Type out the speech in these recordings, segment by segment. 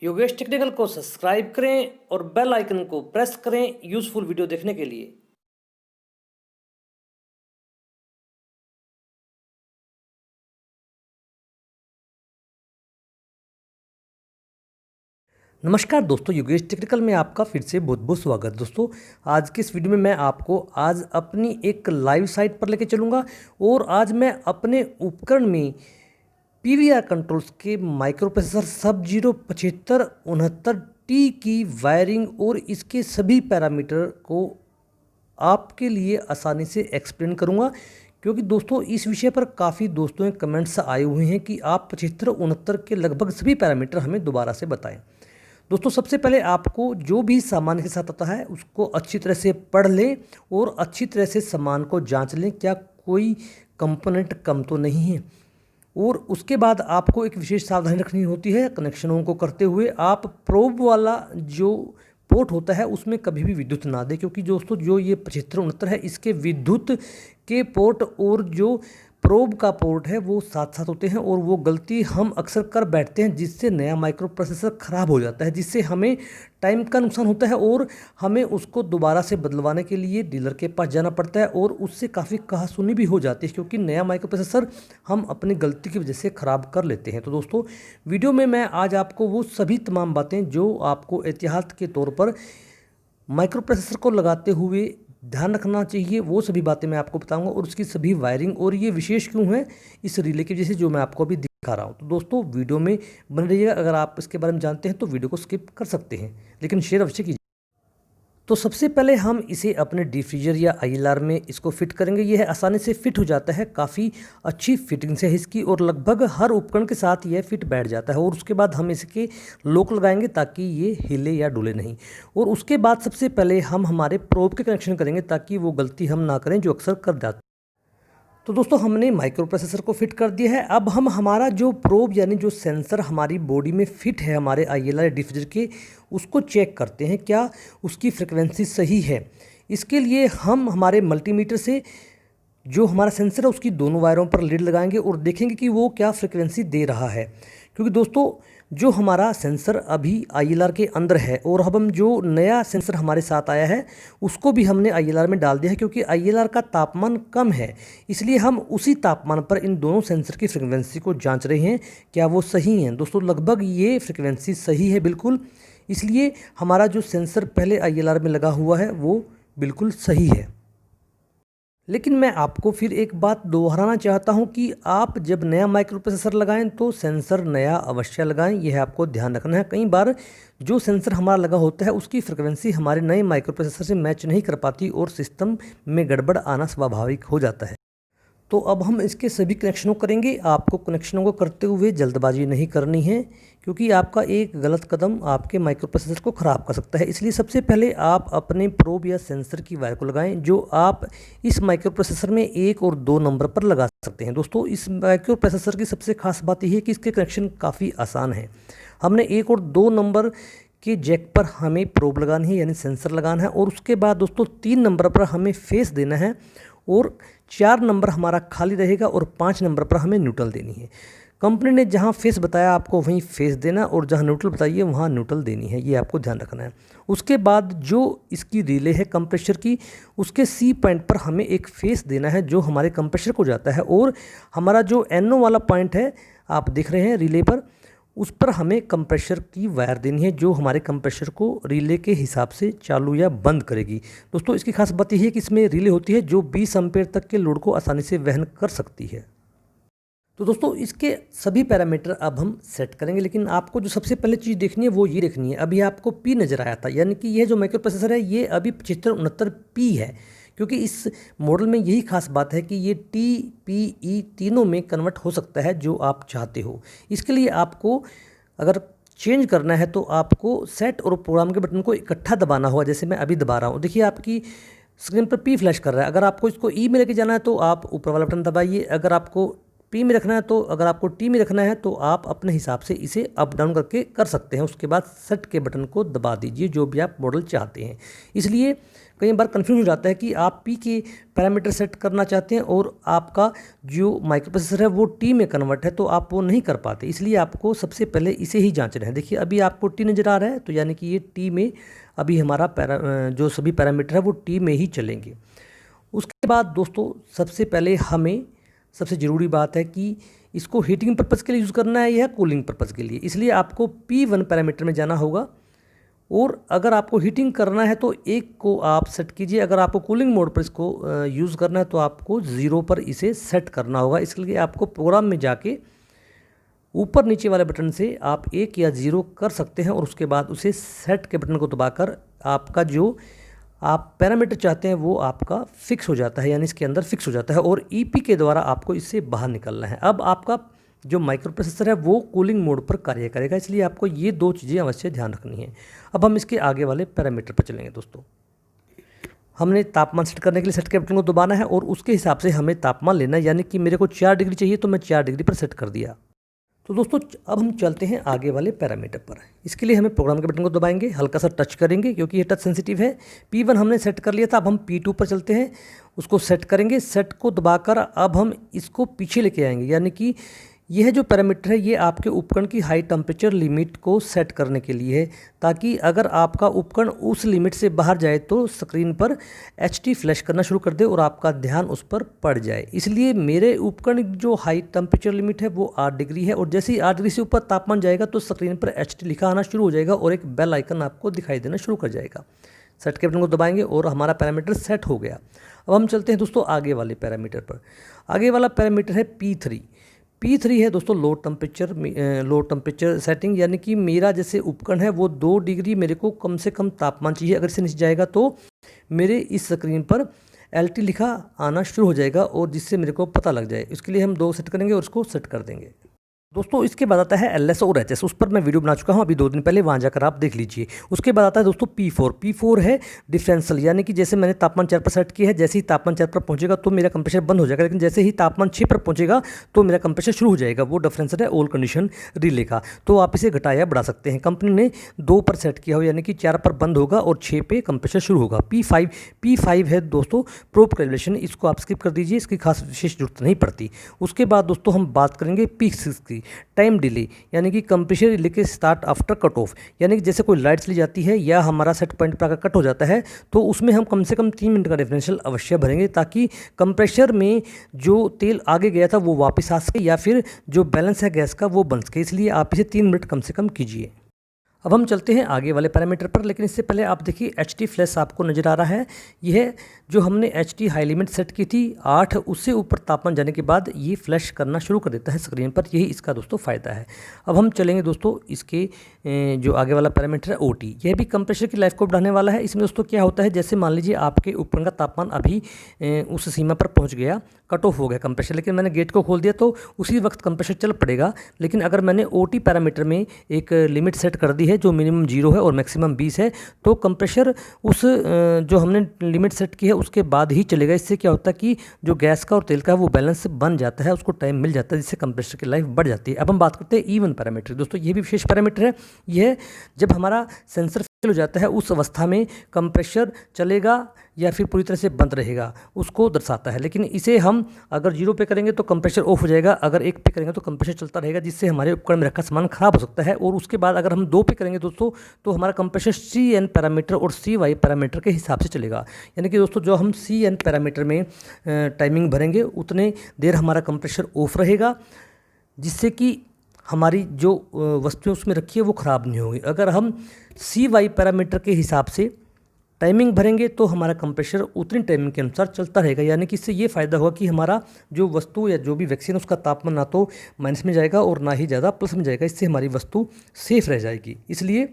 Yogesh technical को subscribe करें और बेल आइकन को प्रेस करें यूजफुल वीडियो देखने के लिए। नमस्कार दोस्तों, योगेश टेक्निकल में आपका फिर से बहुत बहुत स्वागत। दोस्तों, आज के इस वीडियो में मैं आपको आज अपनी एक लाइव साइट पर लेके चलूँगा और आज मैं अपने उपकरण में पीवीआर कंट्रोल्स के माइक्रो प्रोसेसर सब-जीरो 7569T की वायरिंग और इसके सभी पैरामीटर को आपके लिए आसानी से एक्सप्लेन करूंगा, क्योंकि दोस्तों इस विषय पर काफ़ी दोस्तों के कमेंट्स आए हुए हैं कि आप 7569 के लगभग सभी पैरामीटर हमें दोबारा से बताएं। दोस्तों, सबसे पहले आपको जो भी सामान के साथ आता है उसको अच्छी तरह से पढ़ लें और अच्छी तरह से सामान को जांच लें, क्या कोई कंपोनेंट कम तो नहीं है। और उसके बाद आपको एक विशेष सावधानी रखनी होती है, कनेक्शनों को करते हुए आप प्रोब वाला जो पोर्ट होता है उसमें कभी भी विद्युत ना दें, क्योंकि दोस्तों जो ये 7569 है इसके विद्युत के पोर्ट और जो प्रोब का पोर्ट है वो साथ साथ होते हैं और वो गलती हम अक्सर कर बैठते हैं, जिससे नया माइक्रो प्रोसेसर ख़राब हो जाता है, जिससे हमें टाइम का नुकसान होता है और हमें उसको दोबारा से बदलवाने के लिए डीलर के पास जाना पड़ता है और उससे काफ़ी कहासुनी भी हो जाती है, क्योंकि नया माइक्रो प्रोसेसर हम अपनी गलती की वजह से ख़राब कर लेते हैं। तो दोस्तों, वीडियो में मैं आज आपको वो सभी तमाम बातें जो आपको एहतियात के तौर पर माइक्रो प्रोसेसर को लगाते हुए ध्यान रखना चाहिए, वो सभी बातें मैं आपको बताऊंगा और उसकी सभी वायरिंग और ये विशेष क्यों है इस रिले की वजह से जो मैं आपको अभी दिखा रहा हूँ। तो दोस्तों, वीडियो में बने रहिएगा। अगर आप इसके बारे में जानते हैं तो वीडियो को स्किप कर सकते हैं, लेकिन शेयर अवश्य कीजिए। तो सबसे पहले हम इसे अपने डिफ्रीजर या आईएलआर में इसको फिट करेंगे। यह आसानी से फिट हो जाता है, काफ़ी अच्छी फिटिंग्स है इसकी और लगभग हर उपकरण के साथ यह फिट बैठ जाता है। और उसके बाद हम इसके लॉक लगाएंगे ताकि ये हिले या डुले नहीं। और उसके बाद सबसे पहले हम हमारे प्रोब के कनेक्शन करेंगे ताकि वो गलती हम ना करें जो अक्सर कर जाते हैं। तो दोस्तों, हमने माइक्रो प्रोसेसर को फिट कर दिया है। अब हम हमारा जो प्रोब यानी जो सेंसर हमारी बॉडी में फिट है हमारे आईएलआर डिफ्यूजर के, उसको चेक करते हैं क्या उसकी फ्रिक्वेंसी सही है। इसके लिए हम हमारे मल्टीमीटर से जो हमारा सेंसर है उसकी दोनों वायरों पर लीड लगाएंगे और देखेंगे कि वो क्या फ्रिक्वेंसी दे रहा है। क्योंकि दोस्तों जो हमारा सेंसर अभी आईएलआर के अंदर है और अब हम जो नया सेंसर हमारे साथ आया है उसको भी हमने आईएलआर में डाल दिया है, क्योंकि आईएलआर का तापमान कम है, इसलिए हम उसी तापमान पर इन दोनों सेंसर की फ्रिक्वेंसी को जांच रहे हैं क्या वो सही हैं। दोस्तों, लगभग ये फ्रिक्वेंसी सही है बिल्कुल, इसलिए हमारा जो सेंसर पहले आईएलआर में लगा हुआ है वो बिल्कुल सही है। लेकिन मैं आपको फिर एक बात दोहराना चाहता हूं कि आप जब नया माइक्रो प्रोसेसर लगाएं तो सेंसर नया अवश्य लगाएं, यह आपको ध्यान रखना है। कई बार जो सेंसर हमारा लगा होता है उसकी फ्रिक्वेंसी हमारे नए माइक्रो प्रोसेसर से मैच नहीं कर पाती और सिस्टम में गड़बड़ आना स्वाभाविक हो जाता है। तो अब हम इसके सभी कनेक्शनों करेंगे। आपको कनेक्शनों को करते हुए जल्दबाजी नहीं करनी है, क्योंकि आपका एक गलत कदम आपके माइक्रो प्रोसेसर को ख़राब कर सकता है। इसलिए सबसे पहले आप अपने प्रोब या सेंसर की वायर को लगाएं, जो आप इस माइक्रो प्रोसेसर में 1 और 2 नंबर पर लगा सकते हैं। दोस्तों, इस माइक्रो प्रोसेसर की सबसे खास बात यह है कि इसके कनेक्शन काफ़ी आसान है। हमने 1 और 2 नंबर के जैक पर हमें प्रोब लगानी है यानी सेंसर लगाना है और उसके बाद दोस्तों 3 नंबर पर हमें फेस देना है और 4 नंबर हमारा खाली रहेगा और 5 नंबर पर हमें न्यूट्रल देनी है। कंपनी ने जहां फेस बताया आपको वहीं फेस देना और जहां न्यूट्रल बताइए वहां न्यूट्रल देनी है, ये आपको ध्यान रखना है। उसके बाद जो इसकी रिले है कंप्रेसर की, उसके सी पॉइंट पर हमें एक फेस देना है जो हमारे कंप्रेसर को जाता है और हमारा जो एनओ वाला पॉइंट है आप देख रहे हैं रिले पर, उस पर हमें कंप्रेसर की वायर देनी है जो हमारे कंप्रेसर को रिले के हिसाब से चालू या बंद करेगी। दोस्तों, इसकी खास बात यह है कि इसमें रिले होती है जो 20 एम्पेयर तक के लोड को आसानी से वहन कर सकती है। तो दोस्तों, इसके सभी पैरामीटर अब हम सेट करेंगे, लेकिन आपको जो सबसे पहले चीज़ देखनी है वो ये देखनी है। अभी आपको पी नज़र आया था, यानी कि यह जो माइक्रो प्रोसेसर है ये अभी 7569P है, क्योंकि इस मॉडल में यही खास बात है कि ये TPE तीनों में कन्वर्ट हो सकता है जो आप चाहते हो। इसके लिए आपको अगर चेंज करना है तो आपको सेट और प्रोग्राम के बटन को इकट्ठा दबाना होगा, जैसे मैं अभी दबा रहा हूँ। देखिए आपकी स्क्रीन पर P फ्लैश कर रहा है। अगर आपको इसको E में लेके जाना है तो आप ऊपर वाला बटन दबाइए, अगर आपको पी में रखना है तो अगर आपको टी में रखना है तो आप अपने हिसाब से इसे अप डाउन करके कर सकते हैं। उसके बाद सेट के बटन को दबा दीजिए जो भी आप मॉडल चाहते हैं। इसलिए कई बार कन्फ्यूज हो जाता है कि आप पी के पैरामीटर सेट करना चाहते हैं और आपका जो माइक्रो प्रोसेसर है वो टी में कन्वर्ट है, तो आप वो नहीं कर पाते। इसलिए आपको सबसे पहले इसे ही जांचना है। देखिए अभी आपको टी नज़र आ रहा है, तो यानी कि ये टी में अभी हमारा जो सभी पैरामीटर है वो टी में ही चलेंगे। उसके बाद दोस्तों सबसे पहले हमें सबसे ज़रूरी बात है कि इसको हीटिंग पर्पज़ के लिए यूज़ करना है या कूलिंग पर्पज़ के लिए। इसलिए आपको P1 पैरामीटर में जाना होगा और अगर आपको हीटिंग करना है तो एक को आप सेट कीजिए। अगर आपको कूलिंग मोड पर इसको यूज़ करना है तो आपको 0 पर इसे सेट करना होगा। इसके लिए आपको प्रोग्राम में जाके ऊपर नीचे वाले बटन से आप 1 या 0 कर सकते हैं और उसके बाद उसे सेट के बटन को दबाकर आपका जो आप पैरामीटर चाहते हैं वो आपका फिक्स हो जाता है, यानी इसके अंदर फिक्स हो जाता है और ईपी के द्वारा आपको इससे बाहर निकलना है। अब आपका जो माइक्रो प्रोसेसर है वो कूलिंग मोड पर कार्य करेगा, इसलिए आपको ये 2 चीज़ें अवश्य ध्यान रखनी है। अब हम इसके आगे वाले पैरामीटर पर चलेंगे। दोस्तों हमने तापमान सेट करने के लिए सेट के बटन को दबाना है और उसके हिसाब से हमें तापमान लेना है, यानी कि मेरे को 4 डिग्री चाहिए तो मैं 4 डिग्री पर सेट कर दिया। तो दोस्तों अब हम चलते हैं आगे वाले पैरामीटर पर। इसके लिए हमें प्रोग्राम के बटन को दबाएंगे, हल्का सा टच करेंगे क्योंकि ये टच सेंसिटिव है। P1 हमने सेट कर लिया था, अब हम P2 पर चलते हैं, उसको सेट करेंगे। सेट को दबाकर अब हम इसको पीछे लेके आएंगे, यानी कि यह जो पैरामीटर है ये आपके उपकरण की हाई टेम्परेचर लिमिट को सेट करने के लिए है, ताकि अगर आपका उपकरण उस लिमिट से बाहर जाए तो स्क्रीन पर HT फ्लैश करना शुरू कर दे और आपका ध्यान उस पर पड़ जाए। इसलिए मेरे उपकरण जो हाई टेम्परेचर लिमिट है वो 8 डिग्री है और जैसे ही 8 डिग्री से ऊपर तापमान जाएगा तो स्क्रीन पर HT लिखा आना शुरू हो जाएगा और एक बेल आइकन आपको दिखाई देना शुरू कर जाएगा। सेट के बटन को दबाएंगे और हमारा पैरामीटर सेट हो गया। अब हम चलते हैं दोस्तों आगे वाले पैरामीटर पर। आगे वाला पैरामीटर है P3। P3 है दोस्तों लो टेम्परेचर सेटिंग, यानी कि मेरा जैसे उपकरण है वो 2 डिग्री मेरे को कम से कम तापमान चाहिए। अगर इससे नीचे जाएगा तो मेरे इस स्क्रीन पर LT लिखा आना शुरू हो जाएगा और जिससे मेरे को पता लग जाए। इसके लिए हम 2 सेट करेंगे और उसको सेट कर देंगे। दोस्तों इसके बाद आता है LS और HS, उस पर मैं वीडियो बना चुका हूँ अभी 2 दिन पहले, वहाँ जाकर आप देख लीजिए। उसके बाद आता है दोस्तों P4 है डिफरेंशियल, यानी कि जैसे मैंने तापमान 4 पर सेट किया है, जैसे ही तापमान 4 पर पहुँचेगा तो मेरा कंप्रेसर बंद हो जाएगा, लेकिन जैसे ही तापमान 6 पर पहुँचेगा तो मेरा कंप्रेसर शुरू हो जाएगा। वो डिफरेंशियल है ऑल कंडीशन रिले का, तो आप इसे घटा या बढ़ा सकते हैं। कंपनी ने 2 पर सेट किया हो, यानी कि 4 पर बंद होगा और 6 पे कंप्रेसर शुरू होगा। P5 है दोस्तों प्रोब कैलिब्रेशन, इसको आप स्किप कर दीजिए, इसकी खास विशेष जरूरत नहीं पड़ती। उसके बाद दोस्तों हम बात करेंगे P6 की, टाइम डिले, यानी कि कंप्रेसर रिले के स्टार्ट आफ्टर कट ऑफ, यानी कि जैसे कोई लाइट चली जाती है या हमारा सेट पॉइंट पर आकर कट हो जाता है तो उसमें हम कम से कम 3 मिनट का डिफरेंशियल अवश्य भरेंगे, ताकि कंप्रेसर में जो तेल आगे गया था वो वापस आ सके या फिर जो बैलेंस है गैस का वो बन सके। इसलिए आप इसे 3 मिनट कम से कम कीजिए। अब हम चलते हैं आगे वाले पैरामीटर पर, लेकिन इससे पहले आप देखिए HT फ्लैश आपको नज़र आ रहा है। यह जो हमने HT हाई लिमिट सेट की थी 8, उससे ऊपर तापमान जाने के बाद ये फ्लैश करना शुरू कर देता है स्क्रीन पर। यही इसका दोस्तों फ़ायदा है। अब हम चलेंगे दोस्तों इसके जो आगे वाला पैरामीटर है OT, यह भी कंप्रेसर की लाइफ को बढ़ाने वाला है। इसमें दोस्तों क्या होता है, जैसे मान लीजिए आपके उपकरण का तापमान अभी उस सीमा पर पहुँच गया, कट ऑफ हो गया कंप्रेसर, लेकिन मैंने गेट को खोल दिया तो उसी वक्त कंप्रेसर चल पड़ेगा। लेकिन अगर मैंने OT पैरामीटर में एक लिमिट सेट कर दी है जो मिनिमम 0 है और मैक्सिमम 20 है, तो कंप्रेसर उस जो हमने लिमिट सेट की है उसके बाद ही चलेगा। इससे क्या होता है कि जो गैस का और तेल का है वो बैलेंस बन जाता है, उसको टाइम मिल जाता है, जिससे कंप्रेसर की लाइफ बढ़ जाती है। अब हम बात करते हैं E1 पैरामीटर। दोस्तों ये भी विशेष पैरामीटर है। यह जब हमारा सेंसर फेल हो जाता है उस अवस्था में कंप्रेसर चलेगा या फिर पूरी तरह से बंद रहेगा उसको दर्शाता है। लेकिन इसे हम अगर 0 पे करेंगे तो कंप्रेसर ऑफ हो जाएगा, अगर 1 पे करेंगे तो कंप्रेसर चलता रहेगा, जिससे हमारे उपकरण में रखा सामान खराब हो सकता है। और उसके बाद अगर हम 2 पे करेंगे दोस्तों तो हमारा कंप्रेसर CN पैरामीटर और CY पैरामीटर के हिसाब से चलेगा। यानी कि दोस्तों जो हम CN पैरामीटर में टाइमिंग भरेंगे उतने देर हमारा कंप्रेसर ऑफ रहेगा, जिससे कि हमारी जो वस्तुएं उसमें रखी है वो ख़राब नहीं होगी। अगर हम CY पैरामीटर के हिसाब से टाइमिंग भरेंगे तो हमारा कंप्रेसर उतनी टाइमिंग के अनुसार चलता रहेगा। यानी कि इससे ये फ़ायदा होगा कि हमारा जो वस्तु या जो भी वैक्सीन उसका तापमान ना तो माइनस में जाएगा और ना ही ज़्यादा प्लस में जाएगा। इससे हमारी वस्तु सेफ रह जाएगी। इसलिए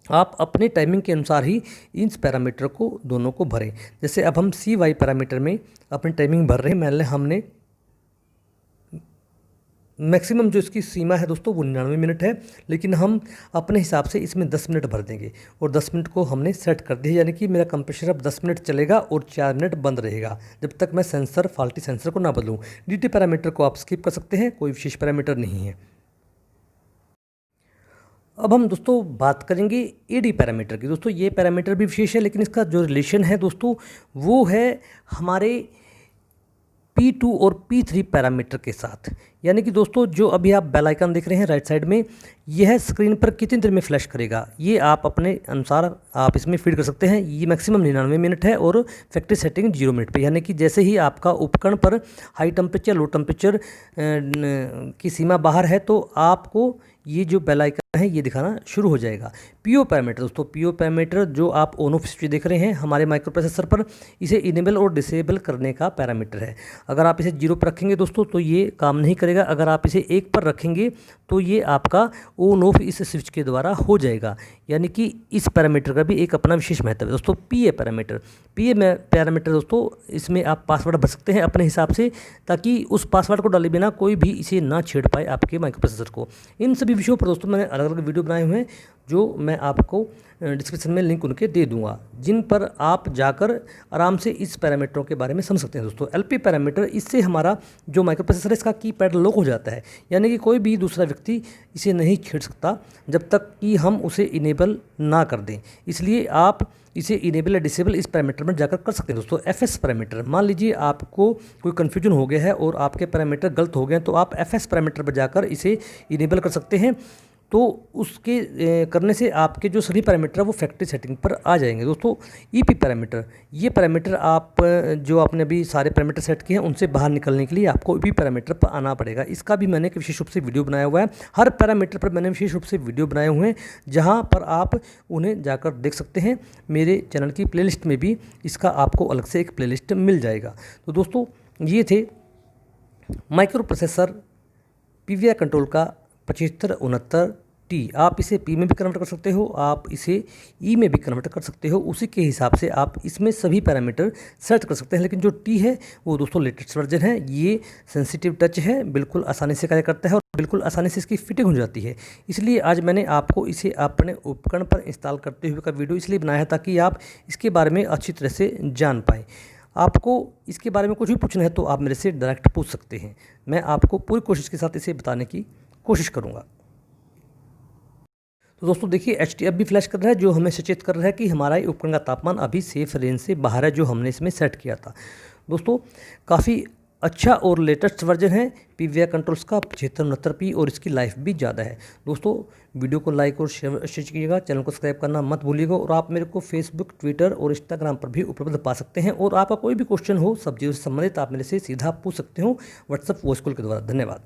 आप अपने टाइमिंग के अनुसार ही इन पैरामीटर को दोनों को भरें। जैसे अब हम CY पैरामीटर में अपनी टाइमिंग भर रहे हैं, हमने मैक्सिमम जो इसकी सीमा है दोस्तों वो 99 मिनट है, लेकिन हम अपने हिसाब से इसमें 10 मिनट भर देंगे और 10 मिनट को हमने सेट कर दिया, यानी कि मेरा कंप्रेसर अब 10 मिनट चलेगा और 4 मिनट बंद रहेगा जब तक मैं फाल्टी सेंसर को ना बदलूँ। DT पैरामीटर को आप स्किप कर सकते हैं, कोई विशेष पैरामीटर नहीं है। अब हम दोस्तों बात करेंगे AD पैरामीटर की। दोस्तों ये पैरामीटर भी विशेष है, लेकिन इसका जो रिलेशन है दोस्तों वो है हमारे P2 और P3 पैरामीटर के साथ। यानी कि दोस्तों जो अभी आप बेल आइकन देख रहे हैं राइट साइड में, यह स्क्रीन पर कितनी देर में फ्लैश करेगा ये आप अपने अनुसार आप इसमें फीड कर सकते हैं। ये मैक्सिमम 99 मिनट है और फैक्ट्री सेटिंग 0 मिनट पे, यानी कि जैसे ही आपका उपकरण पर हाई टेम्परेचर लो टेम्परेचर की सीमा बाहर है तो आपको ये जो बेल आइकन है ये दिखाना शुरू हो जाएगा। PO पैरामीटर दोस्तों, PO पैरामीटर जो आप ऑन ऑफ स्विच देख रहे हैं हमारे माइक्रो प्रोसेसर पर, इसे इनेबल और डिसेबल करने का पैरामीटर है। अगर आप इसे 0 पर रखेंगे दोस्तों तो ये काम नहीं करेगा, अगर आप इसे 1 पर रखेंगे तो ये आपका ऑन ऑफ इस स्विच के द्वारा हो जाएगा। यानी कि इस पैरामीटर का भी एक अपना विशेष महत्व है दोस्तों। PA पैरामीटर, पैरामीटर दोस्तों इसमें आप पासवर्ड भर सकते हैं अपने हिसाब से, ताकि उस पासवर्ड को डाले बिना कोई भी इसे ना छेड़ पाए आपके माइक्रो प्रोसेसर को। इन सभी विषयों पर दोस्तों मैंने अलग अलग वीडियो बनाए हुए हैं जो मैं आपको डिस्क्रिप्शन में लिंक उनके दे दूंगा, जिन पर आप जाकर आराम से इस पैरामीटरों के बारे में समझ सकते हैं दोस्तों। LP पैरामीटर, इससे हमारा जो माइक्रो प्रोसेसर है इसका कीपैड लॉक हो जाता है, यानी कि कोई भी दूसरा व्यक्ति इसे नहीं छेड़ सकता जब तक कि हम उसे इनेबल ना कर दें। इसलिए आप इसे इनेबल या डिसेबल इस पैरामीटर में जाकर कर सकते हैं दोस्तों। FS पैरामीटर, मान लीजिए आपको कोई कन्फ्यूजन हो गया है और आपके पैरामीटर गलत हो गए हैं तो आप FS पैरामीटर पर जाकर इसे इनेबल कर सकते हैं। तो उसके करने से आपके जो सभी पैरामीटर है वो फैक्ट्री सेटिंग पर आ जाएंगे दोस्तों। EP पैरामीटर, ये पैरामीटर आप जो आपने अभी सारे पैरामीटर सेट किए हैं उनसे बाहर निकलने के लिए आपको EP पैरामीटर पर आना पड़ेगा। इसका भी मैंने एक विशेष रूप से वीडियो बनाया हुआ है, हर पैरामीटर पर मैंने विशेष रूप से वीडियो बनाए हुए हैं, जहाँ पर आप उन्हें जाकर देख सकते हैं। मेरे चैनल की प्लेलिस्ट में भी इसका आपको अलग से एक प्लेलिस्ट मिल जाएगा। तो दोस्तों ये थे माइक्रो प्रोसेसर PVR कंट्रोल का 7569T। आप इसे P में भी कन्वर्ट कर सकते हो, आप इसे E में भी कन्वर्ट कर सकते हो, उसी के हिसाब से आप इसमें सभी पैरामीटर सेट कर सकते हैं। लेकिन जो T है वो दोस्तों लेटेस्ट वर्जन है, ये सेंसिटिव टच है, बिल्कुल आसानी से कार्य करता है और बिल्कुल आसानी से इसकी फिटिंग हो जाती है। इसलिए आज मैंने आपको इसे अपने उपकरण पर इंस्टॉल करते हुए का वीडियो इसलिए बनाया है ताकि आप इसके बारे में अच्छी तरह से जान पाएँ। आपको इसके बारे में कुछ भी पूछना है तो आप मेरे से डायरेक्ट पूछ सकते हैं, मैं आपको पूरी कोशिश के साथ इसे बताने की कोशिश करूंगा। तो दोस्तों देखिए HT अब भी फ्लैश कर रहा है, जो हमें सचेत कर रहा है कि हमारा उपकरण का तापमान अभी सेफ रेंज से बाहर है, जो हमने इसमें सेट किया था। दोस्तों काफ़ी अच्छा और लेटेस्ट वर्जन है PVR कंट्रोल्स का 7569P और इसकी लाइफ भी ज़्यादा है। दोस्तों वीडियो को लाइक और शेयर कीजिएगा, चैनल को सब्सक्राइब करना मत भूलिएगा और आप मेरे को फेसबुक, ट्विटर और इंस्टाग्राम पर भी उपलब्ध पा सकते हैं। और आपका कोई भी क्वेश्चन हो सब्जियों से संबंधित आप मेरे से सीधा पूछ सकते हो व्हाट्सएप वॉइस कॉल के द्वारा। धन्यवाद।